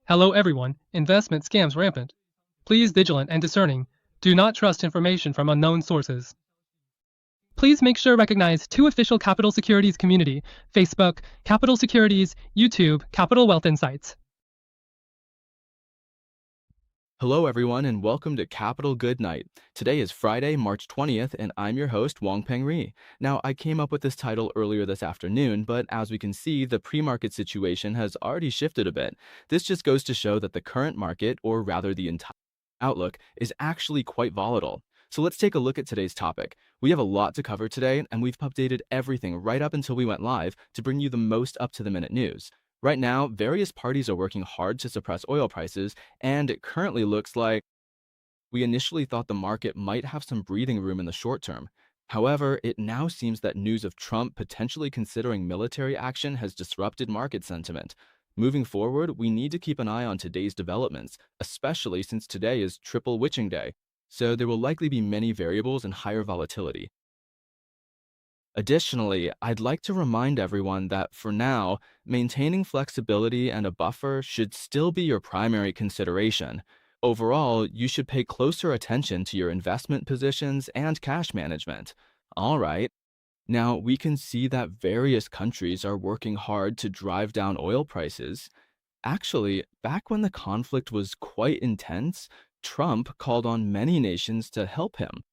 Hello everyone, investment scams rampant. Please vigilant and discerning. Do not trust information from unknown sources. Please make sure to recognize 2 official Capital Securities community, Facebook, Capital Securities, YouTube, Capital Wealth Insights. Hello everyone and welcome to Capital Good Night. Today is Friday, March 20th, and I'm your host, Wong Peng Ri. Now, I came up with this title earlier this afternoon, but as we can see, the pre-market situation has already shifted a bit. This just goes to show that the current market, or rather the entire outlook, is actually quite volatile. So let's take a look at today's topic. We have a lot to cover today, and we've updated everything right up until we went live to bring you the most up-to-the-minute news. Right now, various parties are working hard to suppress oil prices, and it currently looks like we initially thought the market might have some breathing room in the short term. However, it now seems that news of Trump potentially considering military action has disrupted market sentiment. Moving forward, we need to keep an eye on today's developments, especially since today is Triple Witching Day, so there will likely be many variables and higher volatility. Additionally, I'd like to remind everyone that for now, maintaining flexibility and a buffer should still be your primary consideration. Overall, you should pay closer attention to your investment positions and cash management. All right. Now, we can see that various countries are working hard to drive down oil prices. Actually, back when the conflict was quite intense, Trump called on many nations to help him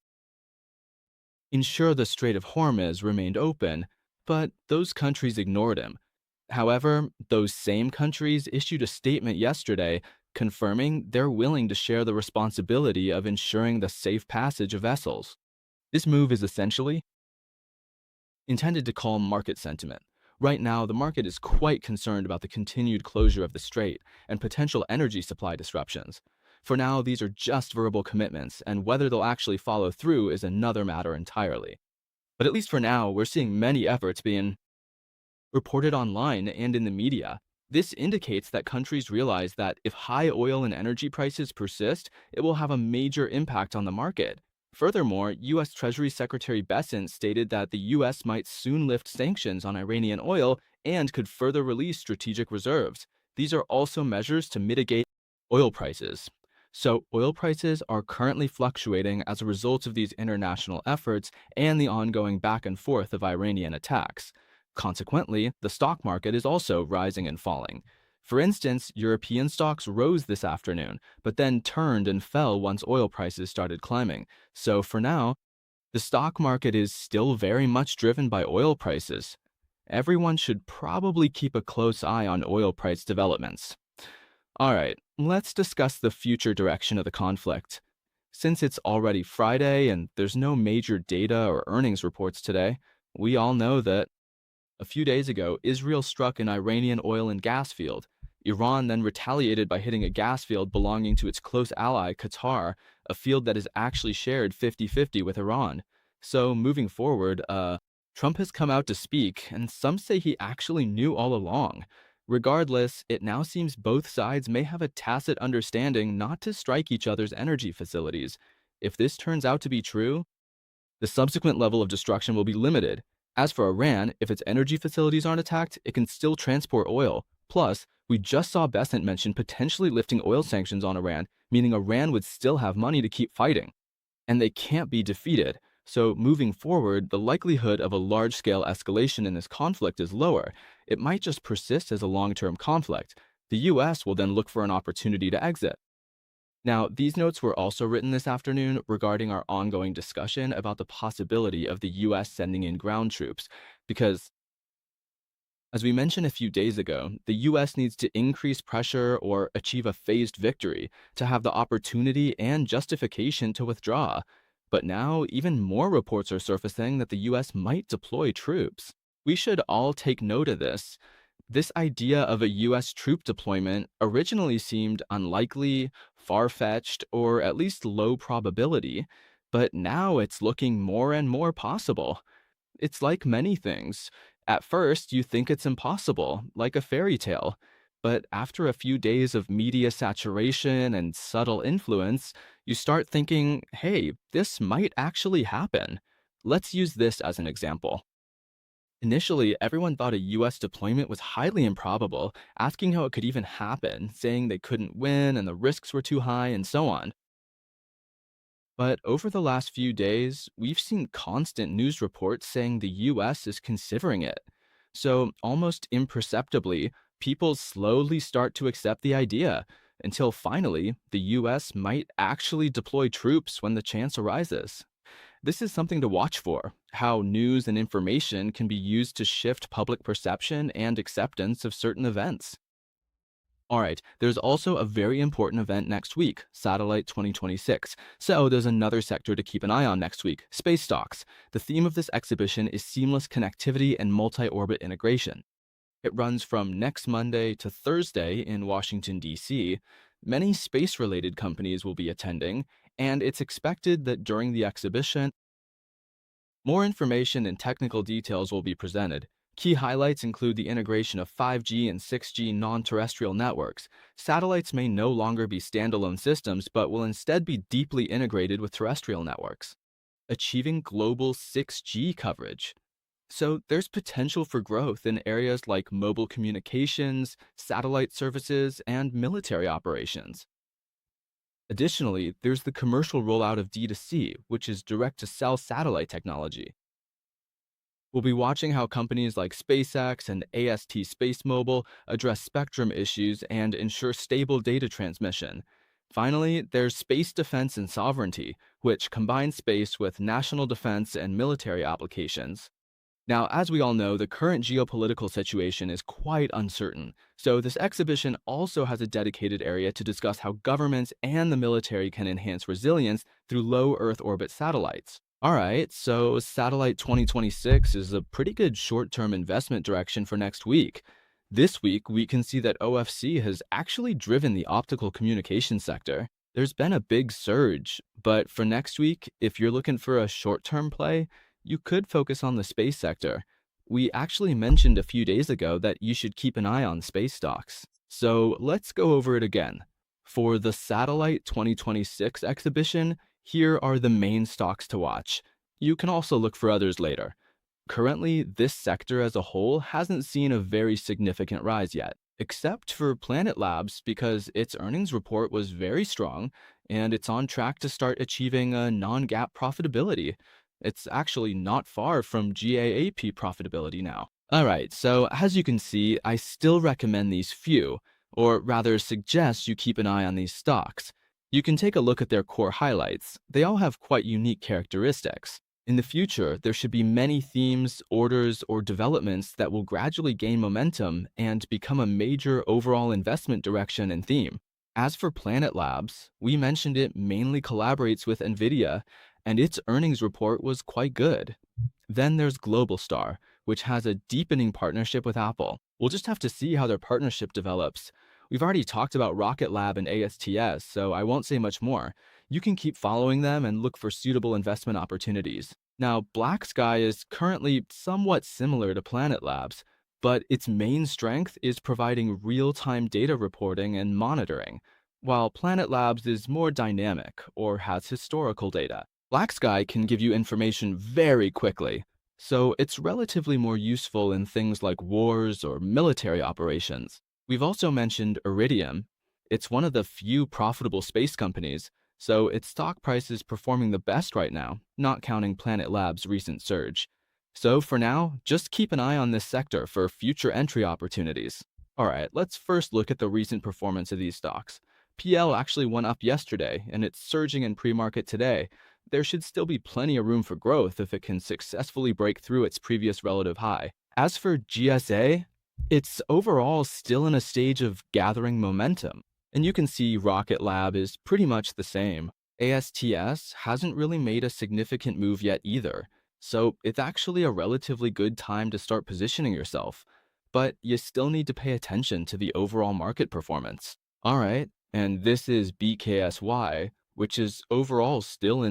ensure the Strait of Hormuz remained open, but those countries ignored him. However, those same countries issued a statement yesterday confirming they're willing to share the responsibility of ensuring the safe passage of vessels. This move is essentially intended to calm market sentiment. Right now, the market is quite concerned about the continued closure of the strait and potential energy supply disruptions. For now, these are just verbal commitments, and whether they'll actually follow through is another matter entirely. But at least for now, we're seeing many efforts being reported online and in the media. This indicates that countries realize that if high oil and energy prices persist, it will have a major impact on the market. Furthermore, U.S. Treasury Secretary Bessent stated that the U.S. might soon lift sanctions on Iranian oil and could further release strategic reserves. These are also measures to mitigate oil prices. So oil prices are currently fluctuating as a result of these international efforts and the ongoing back and forth of Iranian attacks. Consequently, the stock market is also rising and falling. For instance, European stocks rose this afternoon, but then turned and fell once oil prices started climbing. So for now, the stock market is still very much driven by oil prices. Everyone should probably keep a close eye on oil price developments. All right, let's discuss the future direction of the conflict. Since it's already Friday and there's no major data or earnings reports today, we all know that a few days ago, Israel struck an Iranian oil and gas field. Iran then retaliated by hitting a gas field belonging to its close ally, Qatar, a field that is actually shared 50-50 with Iran. So moving forward, Trump has come out to speak, and some say he actually knew all along. Regardless, it now seems both sides may have a tacit understanding not to strike each other's energy facilities. If this turns out to be true, the subsequent level of destruction will be limited. As for Iran, if its energy facilities aren't attacked, it can still transport oil. Plus, we just saw Bessent mention potentially lifting oil sanctions on Iran, meaning Iran would still have money to keep fighting. And they can't be defeated. So moving forward, the likelihood of a large-scale escalation in this conflict is lower. It might just persist as a long-term conflict. The U.S. will then look for an opportunity to exit. Now, these notes were also written this afternoon regarding our ongoing discussion about the possibility of the U.S. sending in ground troops, because, as we mentioned a few days ago, the U.S. needs to increase pressure or achieve a phased victory to have the opportunity and justification to withdraw. But now, even more reports are surfacing that the U.S. might deploy troops. We should all take note of this. This idea of a U.S. troop deployment originally seemed unlikely, far-fetched, or at least low probability, but now it's looking more and more possible. It's like many things. At first, you think it's impossible, like a fairy tale. But after a few days of media saturation and subtle influence, you start thinking, hey, this might actually happen. Let's use this as an example. Initially, everyone thought a US deployment was highly improbable, asking how it could even happen, saying they couldn't win and the risks were too high, and so on. But over the last few days, we've seen constant news reports saying the US is considering it. So, almost imperceptibly, people slowly start to accept the idea until finally, the US might actually deploy troops when the chance arises. This is something to watch for how news and information can be used to shift public perception and acceptance of certain events. All right, there's also a very important event next week, Satellite 2026. So there's another sector to keep an eye on next week, space stocks. The theme of this exhibition is seamless connectivity and multi-orbit integration. It runs from next Monday to Thursday in Washington, D.C. Many space-related companies will be attending, and it's expected that during the exhibition, more information and technical details will be presented. Key highlights include the integration of 5G and 6G non-terrestrial networks. Satellites may no longer be standalone systems, but will instead be deeply integrated with terrestrial networks. Achieving global 6G coverage. So there's potential for growth in areas like mobile communications, satellite services, and military operations. Additionally, there's the commercial rollout of D2C, which is direct-to-cell satellite technology. We'll be watching how companies like SpaceX and AST Space Mobile address spectrum issues and ensure stable data transmission. Finally, there's space defense and sovereignty, which combines space with national defense and military applications. Now, as we all know, the current geopolitical situation is quite uncertain, so this exhibition also has a dedicated area to discuss how governments and the military can enhance resilience through low Earth orbit satellites. All right, so Satellite 2026 is a pretty good short-term investment direction for next week. This week, we can see that OFC has actually driven the optical communication sector. There's been a big surge, but for next week, if you're looking for a short-term play, you could focus on the space sector. We actually mentioned a few days ago that you should keep an eye on space stocks. So let's go over it again. For the Satellite 2026 exhibition, here are the main stocks to watch. You can also look for others later. Currently, this sector as a whole hasn't seen a very significant rise yet, except for Planet Labs because its earnings report was very strong and it's on track to start achieving a non-GAAP profitability. It's actually not far from GAAP profitability now. All right, so as you can see, I still recommend these few, or rather suggest you keep an eye on these stocks. You can take a look at their core highlights. They all have quite unique characteristics. In the future, there should be many themes, orders, or developments that will gradually gain momentum and become a major overall investment direction and theme. As for Planet Labs, we mentioned it mainly collaborates with NVIDIA, and its earnings report was quite good. Then there's Globalstar, which has a deepening partnership with Apple. We'll just have to see how their partnership develops. We've already talked about Rocket Lab and ASTS, so I won't say much more. You can keep following them and look for suitable investment opportunities. Now, Black Sky is currently somewhat similar to Planet Labs, but its main strength is providing real-time data reporting and monitoring, while Planet Labs is more dynamic or has historical data. Black Sky can give you information very quickly, so it's relatively more useful in things like wars or military operations. We've also mentioned Iridium. It's one of the few profitable space companies, so its stock price is performing the best right now, not counting Planet Labs' recent surge. So for now, just keep an eye on this sector for future entry opportunities. All right, let's first look at the recent performance of these stocks. PL actually went up yesterday, and it's surging in pre-market today. There should still be plenty of room for growth if it can successfully break through its previous relative high. As for GSA, it's overall still in a stage of gathering momentum. And you can see Rocket Lab is pretty much the same. ASTS hasn't really made a significant move yet either, so it's actually a relatively good time to start positioning yourself. But you still need to pay attention to the overall market performance. All right, and this is BKSY, which is overall still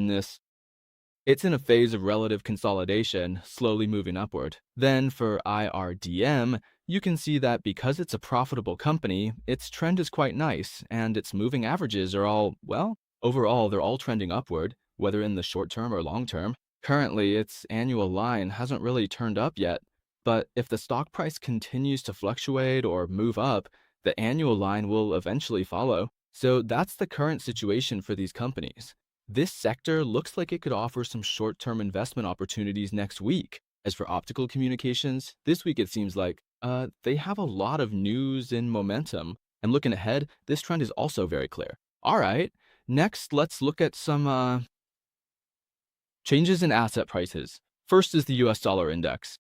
it's in a phase of relative consolidation, slowly moving upward. Then for IRDM, you can see that because it's a profitable company, its trend is quite nice, and its moving averages are all, well, overall, they're all trending upward, whether in the short term or long term. Currently, its annual line hasn't really turned up yet, but if the stock price continues to fluctuate or move up, the annual line will eventually follow. So that's the current situation for these companies. This sector looks like it could offer some short-term investment opportunities next week. As for optical communications, this week it seems like they have a lot of news and momentum. And looking ahead, this trend is also very clear. All right, next let's look at some changes in asset prices. First is the US dollar index.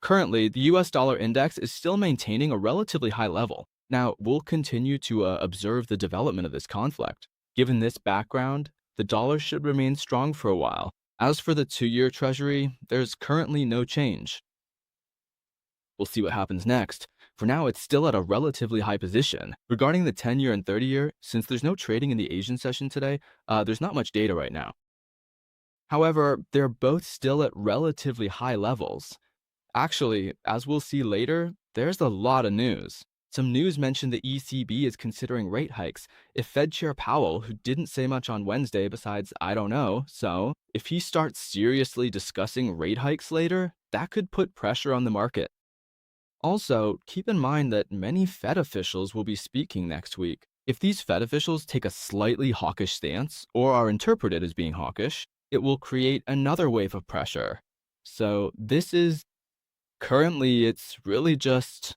Currently, the US dollar index is still maintaining a relatively high level. Now, we'll continue to observe the development of this conflict. Given this background, the dollar should remain strong for a while. As for the 2-year Treasury, there's currently no change. We'll see what happens next. For now, it's still at a relatively high position. Regarding the 10-year and 30-year, since there's no trading in the Asian session today, there's not much data right now. However, they're both still at relatively high levels. Actually, as we'll see later, there's a lot of news. Some news mentioned the ECB is considering rate hikes if Fed Chair Powell, who didn't say much on Wednesday besides "I don't know," so if he starts seriously discussing rate hikes later, that could put pressure on the market. Also, keep in mind that many Fed officials will be speaking next week. If these Fed officials take a slightly hawkish stance, or are interpreted as being hawkish, it will create another wave of pressure. So currently, it's really just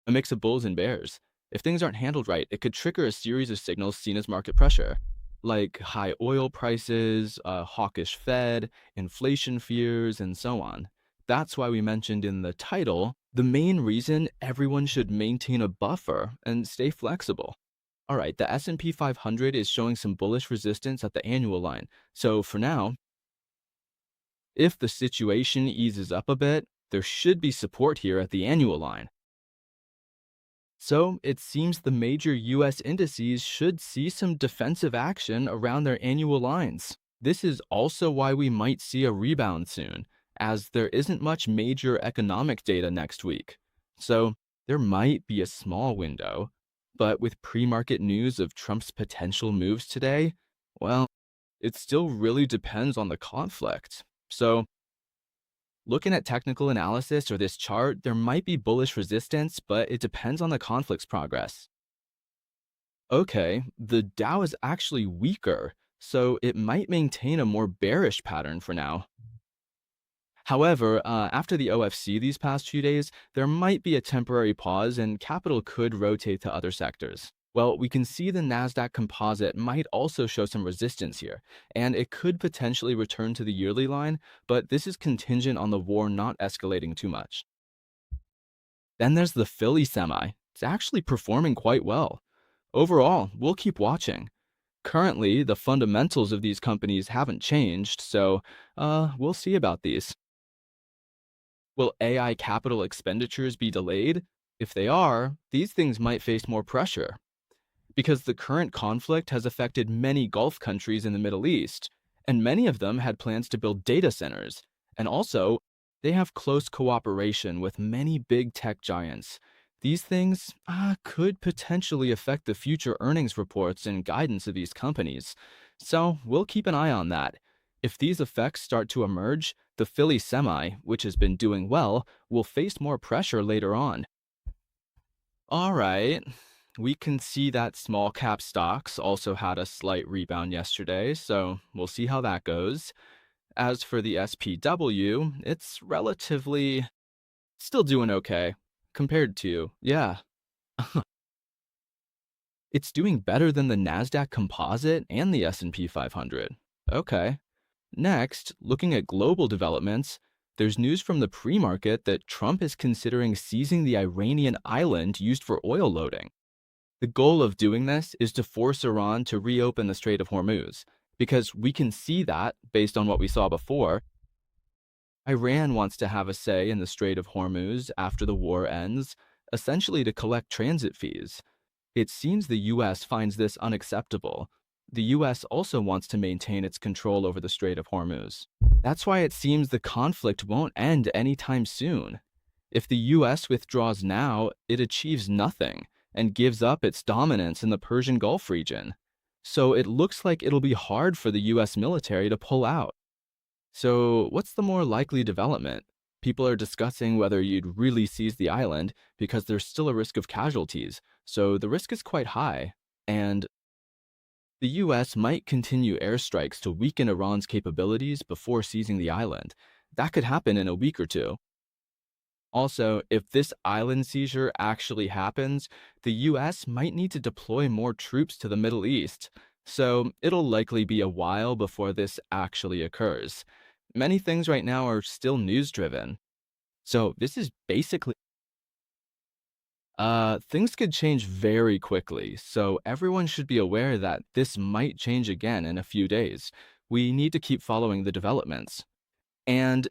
a mix of bulls and bears. If things aren't handled right, it could trigger a series of signals seen as market pressure, like high oil prices, a hawkish Fed, inflation fears, and so on. That's why we mentioned in the title, the main reason everyone should maintain a buffer and stay flexible. All right, the S&P 500 is showing some bullish resistance at the annual line. So for now, if the situation eases up a bit, there should be support here at the annual line. So it seems the major US indices should see some defensive action around their annual lines. This is also why we might see a rebound soon, as there isn't much major economic data next week. So there might be a small window, but with pre-market news of Trump's potential moves today, well, it still really depends on the conflict. So looking at technical analysis or this chart, there might be bullish resistance, but it depends on the conflict's progress. Okay, the Dow is actually weaker, so it might maintain a more bearish pattern for now. However, after the OFC these past few days, there might be a temporary pause and capital could rotate to other sectors. Well, we can see the Nasdaq Composite might also show some resistance here, and it could potentially return to the yearly line, but this is contingent on the war not escalating too much. Then there's the Philly Semi. It's actually performing quite well. Overall, we'll keep watching. Currently, the fundamentals of these companies haven't changed, so we'll see about these. Will AI capital expenditures be delayed? If they are, these things might face more pressure. Because the current conflict has affected many Gulf countries in the Middle East, and many of them had plans to build data centers. And also, they have close cooperation with many big tech giants. These things could potentially affect the future earnings reports and guidance of these companies. So we'll keep an eye on that. If these effects start to emerge, the Philly Semi, which has been doing well, will face more pressure later on. All right. We can see that small cap stocks also had a slight rebound yesterday, so we'll see how that goes. As for the SPW, it's relatively still doing okay compared to, it's doing better than the Nasdaq Composite and the S&P 500. Okay. Next, looking at global developments, there's news from the pre-market that Trump is considering seizing the Iranian island used for oil loading. The goal of doing this is to force Iran to reopen the Strait of Hormuz, because we can see that, based on what we saw before, Iran wants to have a say in the Strait of Hormuz after the war ends, essentially to collect transit fees. It seems the US finds this unacceptable. The US also wants to maintain its control over the Strait of Hormuz. That's why it seems the conflict won't end anytime soon. If the US withdraws now, it achieves nothing and gives up its dominance in the Persian Gulf region. So it looks like it'll be hard for the US military to pull out. So, what's the more likely development? People are discussing whether you'd really seize the island because there's still a risk of casualties, so the risk is quite high. And the US might continue airstrikes to weaken Iran's capabilities before seizing the island. That could happen in a week or two. Also, if this island seizure actually happens, the US might need to deploy more troops to the Middle East. So it'll likely be a while before this actually occurs. Many things right now are still news driven. So this is basically things could change very quickly. So everyone should be aware that this might change again in a few days. We need to keep following the developments. And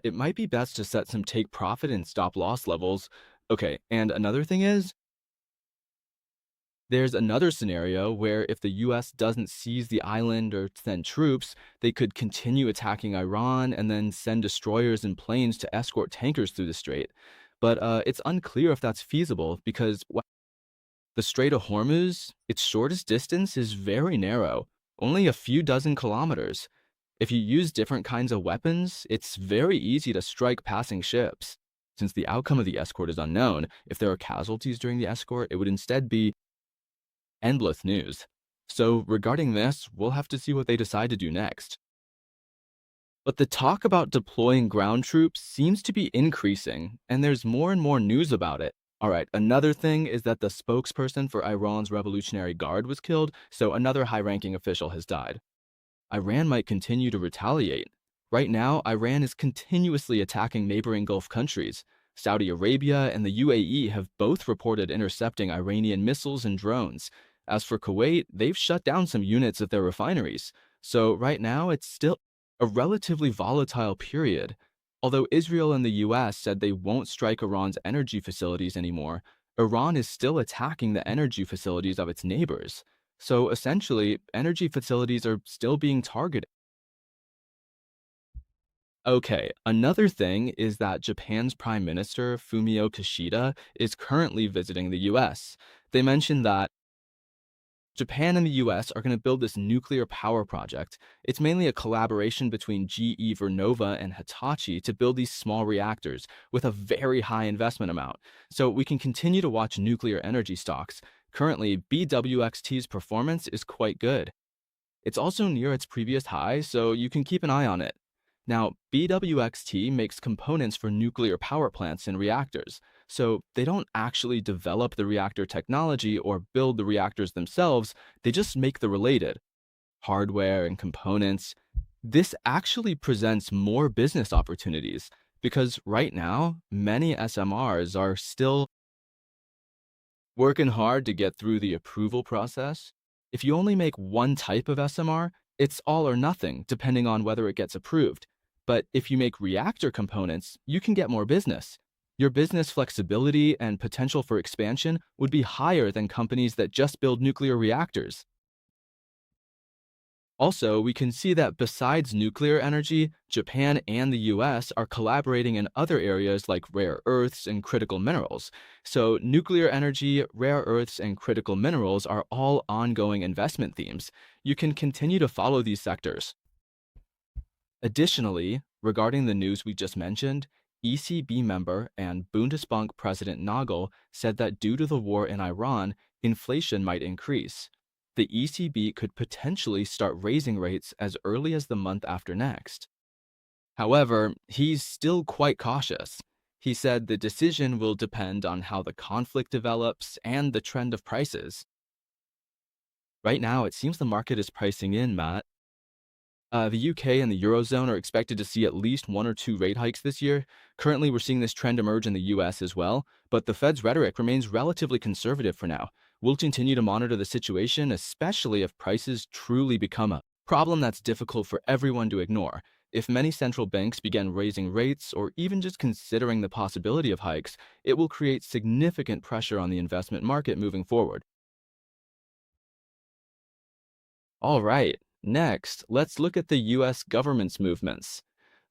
it might be best to set some take profit and stop loss levels. Okay, and another thing is, there's another scenario where if the US doesn't seize the island or send troops, they could continue attacking Iran and then send destroyers and planes to escort tankers through the strait. But it's unclear if that's feasible because the Strait of Hormuz, its shortest distance is very narrow, only a few dozen kilometers. If you use different kinds of weapons, it's very easy to strike passing ships. Since the outcome of the escort is unknown, if there are casualties during the escort, it would instead be endless news. So, regarding this, we'll have to see what they decide to do next. But the talk about deploying ground troops seems to be increasing, and there's more and more news about it. All right, another thing is that the spokesperson for Iran's Revolutionary Guard was killed, so another high ranking official has died. Iran might continue to retaliate. Right now, Iran is continuously attacking neighboring Gulf countries. Saudi Arabia and the UAE have both reported intercepting Iranian missiles and drones. As for Kuwait, they've shut down some units of their refineries. So right now, it's still a relatively volatile period. Although Israel and the US said they won't strike Iran's energy facilities anymore, Iran is still attacking the energy facilities of its neighbors. So essentially, energy facilities are still being targeted. Okay, another thing is that Japan's Prime Minister Fumio Kishida is currently visiting the US. They mentioned that Japan and the US are going to build this nuclear power project. It's mainly a collaboration between GE Vernova and Hitachi to build these small reactors with a very high investment amount. So we can continue to watch nuclear energy stocks. Currently, BWXT's performance is quite good. It's also near its previous high, so you can keep an eye on it. Now, BWXT makes components for nuclear power plants and reactors, so they don't actually develop the reactor technology or build the reactors themselves, they just make the related hardware and components. This actually presents more business opportunities because right now, many SMRs are still working hard to get through the approval process. If you only make one type of SMR, it's all or nothing, depending on whether it gets approved. But if you make reactor components, you can get more business. Your business flexibility and potential for expansion would be higher than companies that just build nuclear reactors. Also, we can see that besides nuclear energy, Japan and the US are collaborating in other areas like rare earths and critical minerals. So, nuclear energy, rare earths, and critical minerals are all ongoing investment themes. You can continue to follow these sectors. Additionally, regarding the news we just mentioned, ECB member and Bundesbank President Nagel said that due to the war in Iran, inflation might increase. The ECB could potentially start raising rates as early as the month after next. However, he's still quite cautious. He said the decision will depend on how the conflict develops and the trend of prices. Right now, it seems the market is pricing in, Matt. The UK and the Eurozone are expected to see at least one or two rate hikes this year. Currently, we're seeing this trend emerge in the US as well, but the Fed's rhetoric remains relatively conservative for now. We'll continue to monitor the situation, especially if prices truly become a problem that's difficult for everyone to ignore. If many central banks begin raising rates or even just considering the possibility of hikes, it will create significant pressure on the investment market moving forward. All right, next, let's look at the US government's movements.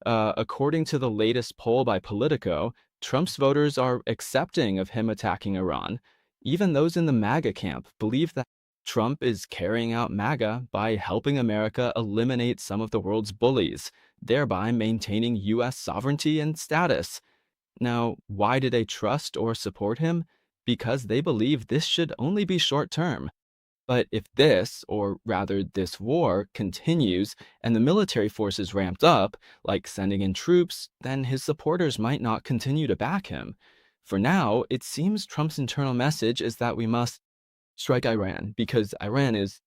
According to the latest poll by Politico, Trump's voters are accepting of him attacking Iran. Even those in the MAGA camp believe that Trump is carrying out MAGA by helping America eliminate some of the world's bullies, thereby maintaining U.S. sovereignty and status. Now, why do they trust or support him? Because they believe this should only be short term. But if this, or rather this war, continues and the military force is ramped up, like sending in troops, then his supporters might not continue to back him. For now, it seems Trump's internal message is that we must strike Iran because Iran is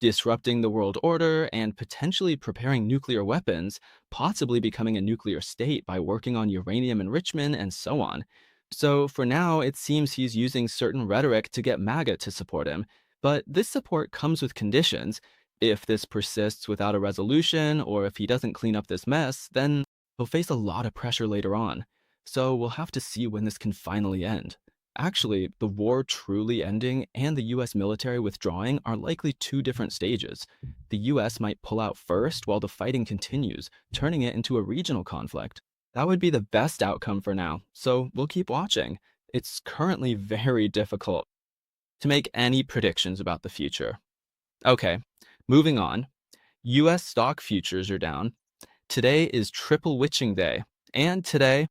disrupting the world order and potentially preparing nuclear weapons, possibly becoming a nuclear state by working on uranium enrichment and so on. So for now, it seems he's using certain rhetoric to get MAGA to support him. But this support comes with conditions. If this persists without a resolution, or if he doesn't clean up this mess, then he'll face a lot of pressure later on. So we'll have to see when this can finally end. Actually, the war truly ending and the US military withdrawing are likely two different stages. The US might pull out first while the fighting continues, turning it into a regional conflict. That would be the best outcome for now, so we'll keep watching. It's currently very difficult to make any predictions about the future. Okay, moving on. US stock futures are down. Today is Triple Witching Day, and today,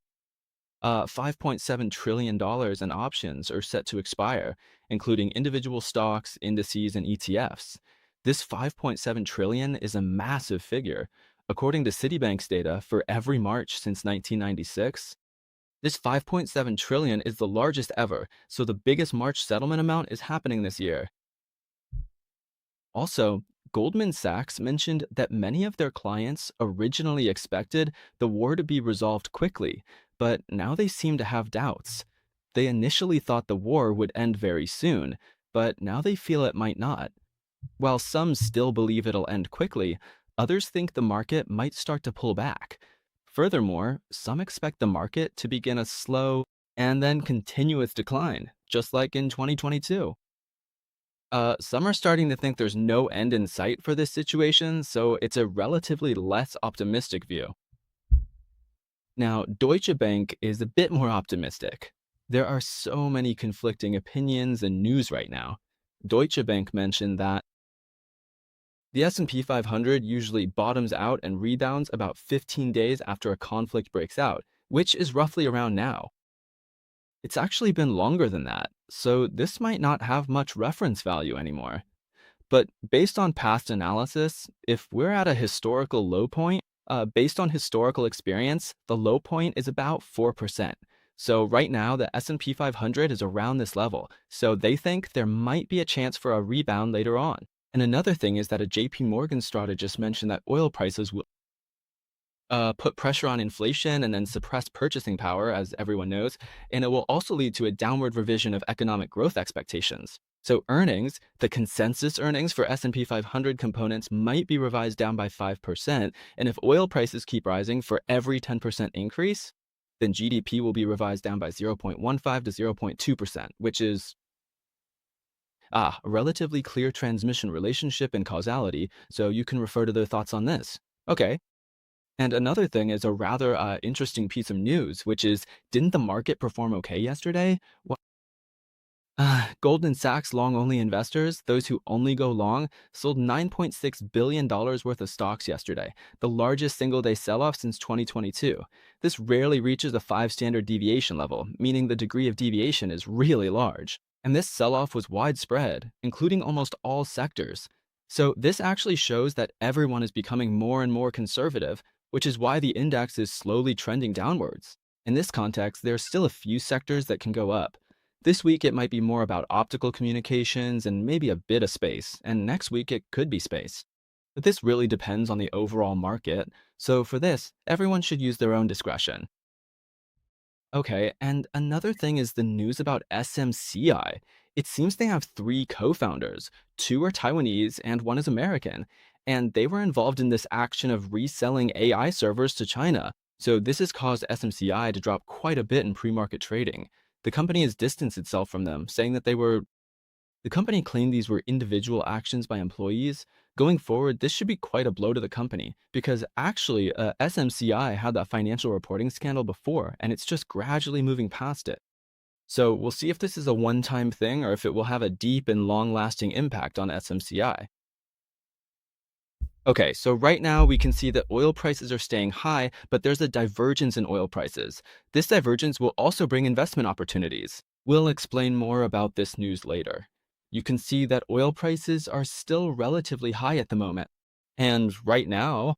$5.7 trillion in options are set to expire, including individual stocks, indices, and ETFs. This $5.7 trillion is a massive figure. According to Citibank's data, for every March since 1996, this $5.7 trillion is the largest ever, so the biggest March settlement amount is happening this year. Also, Goldman Sachs mentioned that many of their clients originally expected the war to be resolved quickly, but now they seem to have doubts. They initially thought the war would end very soon, but now they feel it might not. While some still believe it'll end quickly, others think the market might start to pull back. Furthermore, some expect the market to begin a slow and then continuous decline, just like in 2022. Some are starting to think there's no end in sight for this situation, so it's a relatively less optimistic view. Now, Deutsche Bank is a bit more optimistic. There are so many conflicting opinions and news right now. Deutsche Bank mentioned that the S&P 500 usually bottoms out and rebounds about 15 days after a conflict breaks out, which is roughly around now. It's actually been longer than that, so this might not have much reference value anymore. But based on past analysis, if we're at a historical low point, based on historical experience, the low point is about 4%. So right now, the S&P 500 is around this level, so they think there might be a chance for a rebound later on. And another thing is that a JP Morgan strategist mentioned that oil prices will put pressure on inflation and then suppress purchasing power, as everyone knows, and it will also lead to a downward revision of economic growth expectations. So earnings, the consensus earnings for S&P 500 components might be revised down by 5%, and if oil prices keep rising for every 10% increase, then GDP will be revised down by 0.15 to 0.2%, which is a relatively clear transmission relationship and causality, so you can refer to their thoughts on this. Okay. And another thing is a rather interesting piece of news, which is, didn't the market perform okay yesterday? Goldman Sachs long-only investors, those who only go long, sold $9.6 billion worth of stocks yesterday, the largest single-day sell-off since 2022. This rarely reaches a 5 standard deviation level, meaning the degree of deviation is really large. And this sell-off was widespread, including almost all sectors. So this actually shows that everyone is becoming more and more conservative, which is why the index is slowly trending downwards. In this context, there are still a few sectors that can go up. This week, it might be more about optical communications and maybe a bit of space, and next week, it could be space. But this really depends on the overall market, so for this, everyone should use their own discretion. Okay, and another thing is the news about SMCI. It seems they have 3 co-founders. 2 are Taiwanese and 1 is American. And they were involved in this action of reselling AI servers to China. So this has caused SMCI to drop quite a bit in pre-market trading. The company has distanced itself from them, saying that they were The company claimed these were individual actions by employees. Going forward, this should be quite a blow to the company because actually, SMCI had that financial reporting scandal before, and it's just gradually moving past it. So we'll see if this is a one-time thing or if it will have a deep and long-lasting impact on SMCI. Okay, so right now we can see that oil prices are staying high, but there's a divergence in oil prices. This divergence will also bring investment opportunities. We'll explain more about this news later. You can see that oil prices are still relatively high at the moment. And right now,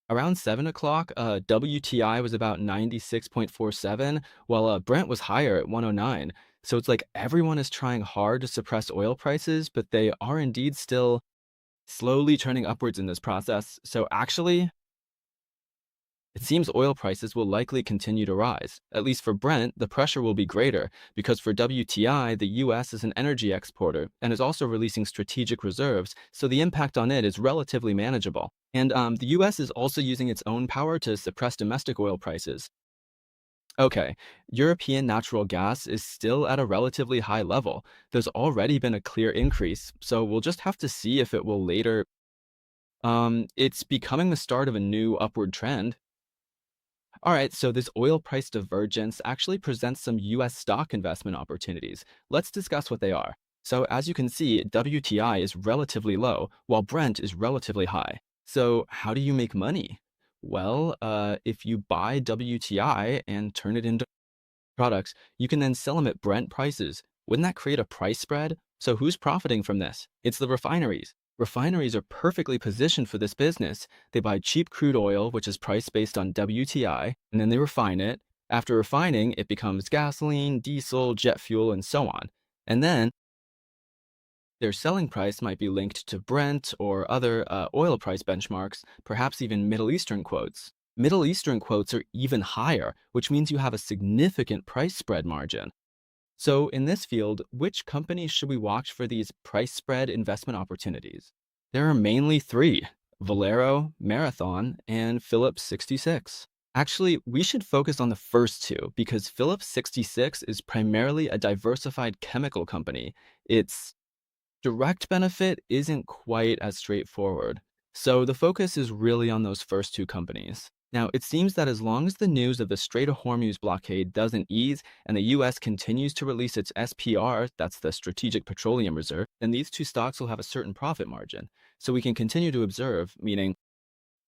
around 7 o'clock, WTI was about 96.47, while Brent was higher at 109. So it's like everyone is trying hard to suppress oil prices, but they are indeed still slowly turning upwards in this process. So actually, it seems oil prices will likely continue to rise. At least for Brent, the pressure will be greater because for WTI, the US is an energy exporter and is also releasing strategic reserves, so the impact on it is relatively manageable. And the US is also using its own power to suppress domestic oil prices. Okay, European natural gas is still at a relatively high level. There's already been a clear increase, so we'll just have to see if it will later. It's becoming the start of a new upward trend. All right, so this oil price divergence actually presents some US stock investment opportunities. Let's discuss what they are. So as you can see, WTI is relatively low, while Brent is relatively high. So how do you make money? Well, if you buy WTI and turn it into products, you can then sell them at Brent prices. Wouldn't that create a price spread? So who's profiting from this? It's the refineries. Refineries are perfectly positioned for this business. They buy cheap crude oil, which is priced based on WTI, and then they refine it. After refining, it becomes gasoline, diesel, jet fuel, and so on. And then their selling price might be linked to Brent or other oil price benchmarks, perhaps even Middle Eastern quotes. Middle Eastern quotes are even higher, which means you have a significant price spread margin. So in this field, which companies should we watch for these price spread investment opportunities? There are mainly three: Valero, Marathon, and Phillips 66. Actually, we should focus on the first two because Phillips 66 is primarily a diversified chemical company. Its direct benefit isn't quite as straightforward. So the focus is really on those first two companies. Now, it seems that as long as the news of the Strait of Hormuz blockade doesn't ease and the US continues to release its SPR, that's the Strategic Petroleum Reserve, then these two stocks will have a certain profit margin. So we can continue to observe, meaning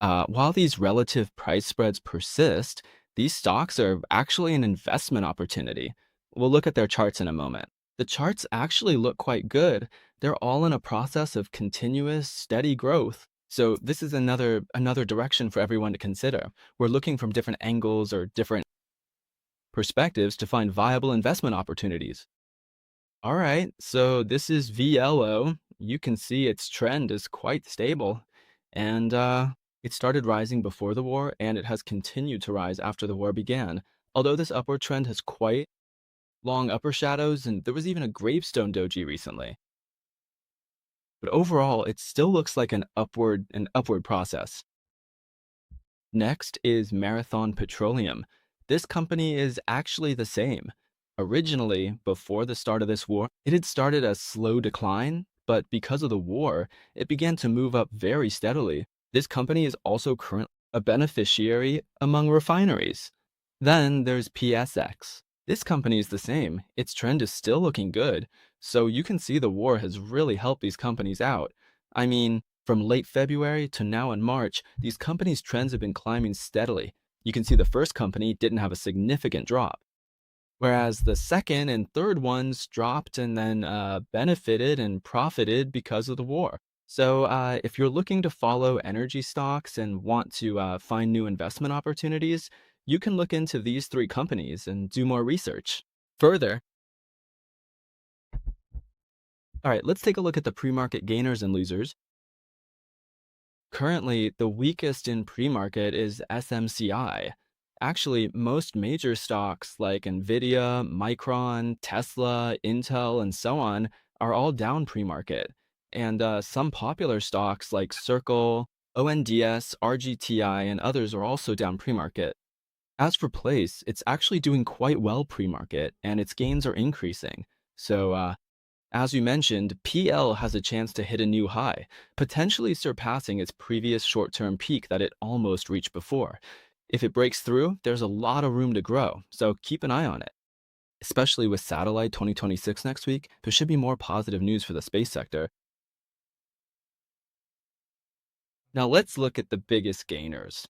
while these relative price spreads persist, these stocks are actually an investment opportunity. We'll look at their charts in a moment. The charts actually look quite good. They're all in a process of continuous, steady growth. So this is another direction for everyone to consider. We're looking from different angles or different perspectives to find viable investment opportunities. All right, so this is VLO. You can see its trend is quite stable, and it started rising before the war, and it has continued to rise after the war began. Although this upward trend has quite long upper shadows, and there was even a gravestone doji recently. But overall, it still looks like an upward process. Next is Marathon Petroleum. This company is actually the same. Originally, before the start of this war, it had started a slow decline, but because of the war, it began to move up very steadily. This company is also currently a beneficiary among refineries. Then there's PSX. This company is the same. Its trend is still looking good. So you can see the war has really helped these companies out. I mean, from late February to now in March, these companies' trends have been climbing steadily. You can see the first company didn't have a significant drop, whereas the second and third ones dropped and then benefited and profited because of the war. So if you're looking to follow energy stocks and want to find new investment opportunities, you can look into these three companies and do more research. Further, all right, let's take a look at the pre-market gainers and losers. Currently, the weakest in pre-market is SMCI. Actually, most major stocks like Nvidia, Micron, Tesla, Intel, and so on are all down pre-market. And some popular stocks like Circle, ONDS, RGTI, and others are also down pre-market. As for Place, it's actually doing quite well pre-market, and its gains are increasing. So As we mentioned, PL has a chance to hit a new high, potentially surpassing its previous short-term peak that it almost reached before. If it breaks through, there's a lot of room to grow, so keep an eye on it. Especially with Satellite 2026 next week, there should be more positive news for the space sector. Now let's look at the biggest gainers.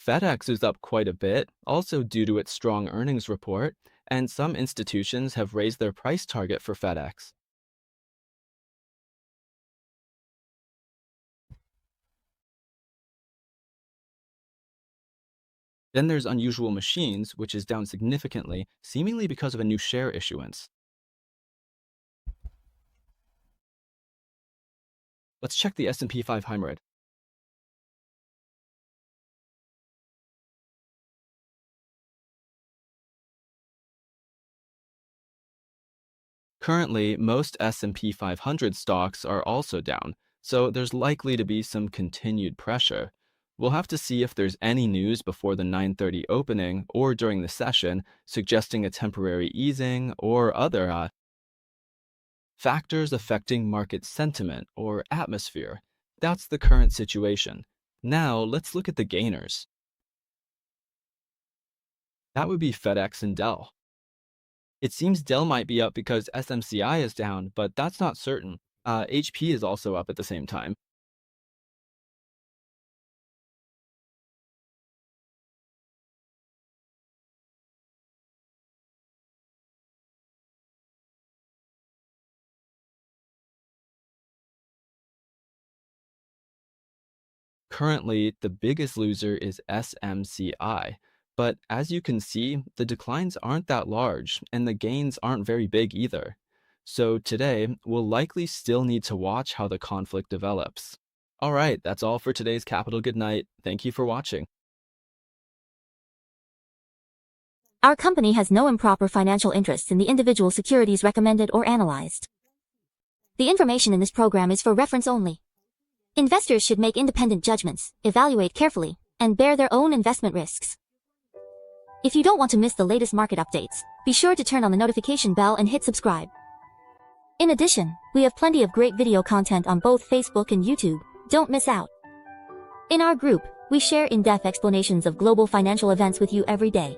FedEx is up quite a bit, also due to its strong earnings report, and some institutions have raised their price target for FedEx. Then there's Unusual Machines, which is down significantly, seemingly because of a new share issuance. Let's check the S&P 500. Currently, most S&P 500 stocks are also down, so there's likely to be some continued pressure. We'll have to see if there's any news before the 9:30 opening or during the session suggesting a temporary easing or other factors affecting market sentiment or atmosphere. That's the current situation. Now, let's look at the gainers. That would be FedEx and Dell. It seems Dell might be up because SMCI is down, but that's not certain. HP is also up at the same time. Currently, the biggest loser is SMCI. But as you can see, the declines aren't that large, and the gains aren't very big either. So today, we'll likely still need to watch how the conflict develops. All right, that's all for today's Capital Good Night. Thank you for watching. Our company has no improper financial interests in the individual securities recommended or analyzed. The information in this program is for reference only. Investors should make independent judgments, evaluate carefully, and bear their own investment risks. If you don't want to miss the latest market updates, be sure to turn on the notification bell and hit subscribe. In addition, we have plenty of great video content on both Facebook and YouTube. Don't miss out. In our group, we share in-depth explanations of global financial events with you every day.